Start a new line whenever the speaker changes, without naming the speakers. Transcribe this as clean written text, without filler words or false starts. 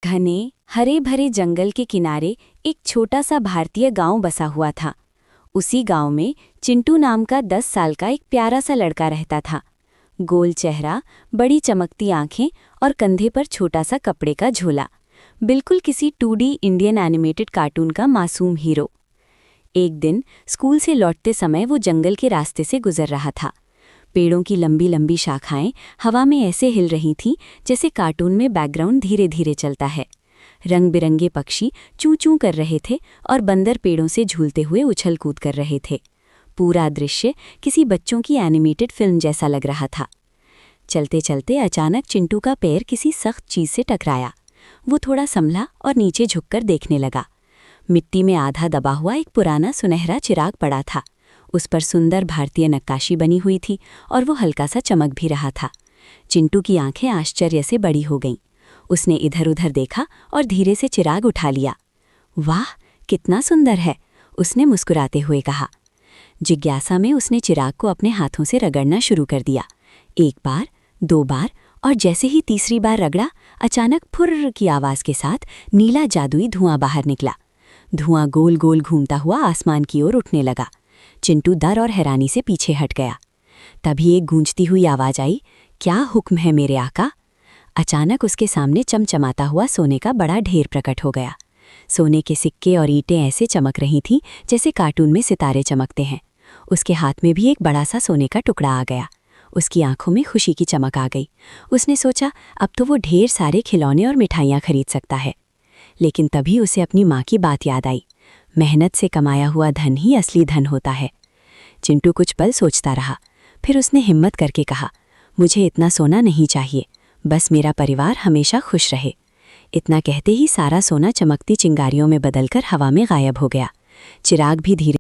घने हरे भरे जंगल के किनारे एक छोटा सा भारतीय गांव बसा हुआ था। उसी गांव में चिंटू नाम का 10 साल का एक प्यारा सा लड़का रहता था। गोल चेहरा, बड़ी चमकती आंखें और कंधे पर छोटा सा कपड़े का झोला, बिल्कुल किसी 2D इंडियन एनिमेटेड कार्टून का मासूम हीरो। एक दिन स्कूल से लौटते समय वो जंगल के रास्ते से गुजर रहा था। पेड़ों की लंबी लंबी शाखाएं हवा में ऐसे हिल रही थीं जैसे कार्टून में बैकग्राउंड धीरे धीरे चलता है। रंग बिरंगे पक्षी चूं चूं कर रहे थे और बंदर पेड़ों से झूलते हुए उछल कूद कर रहे थे। पूरा दृश्य किसी बच्चों की एनिमेटेड फिल्म जैसा लग रहा था। चलते चलते अचानक चिंटू का पैर किसी सख्त चीज से टकराया। वो थोड़ा संभला और नीचे झुककर देखने लगा। मिट्टी में आधा दबा हुआ एक पुराना सुनहरा चिराग पड़ा था। उस पर सुंदर भारतीय नक्काशी बनी हुई थी और वो हल्का सा चमक भी रहा था। चिंटू की आंखें आश्चर्य से बड़ी हो गईं। उसने इधर उधर देखा और धीरे से चिराग उठा लिया। वाह, कितना सुंदर है, उसने मुस्कुराते हुए कहा। जिज्ञासा में उसने चिराग को अपने हाथों से रगड़ना शुरू कर दिया। एक बार, 2 बार, और जैसे ही तीसरी बार रगड़ा, अचानक फुर्र की आवाज के साथ नीला जादुई धुआं बाहर निकला। धुआं गोल गोल घूमता हुआ आसमान की ओर उठने लगा। चिंटू डर और हैरानी से पीछे हट गया। तभी एक गूंजती हुई आवाज आई, क्या हुक्म है मेरे आका? अचानक उसके सामने चमचमाता हुआ सोने का बड़ा ढेर प्रकट हो गया। सोने के सिक्के और ईंटें ऐसे चमक रही थीं जैसे कार्टून में सितारे चमकते हैं। उसके हाथ में भी एक बड़ा सा सोने का टुकड़ा आ गया। उसकी आंखों में खुशी की चमक आ गई। उसने सोचा अब तो वो ढेर सारे खिलौने और मिठाइयाँ खरीद सकता है। लेकिन तभी उसे अपनी माँ की बात याद आई। मेहनत से कमाया हुआ धन ही असली धन होता है। चिंटू कुछ पल सोचता रहा, फिर उसने हिम्मत करके कहा, मुझे इतना सोना नहीं चाहिए, बस मेरा परिवार हमेशा खुश रहे। इतना कहते ही सारा सोना चमकती चिंगारियों में बदलकर हवा में गायब हो गया। चिराग भी धीरे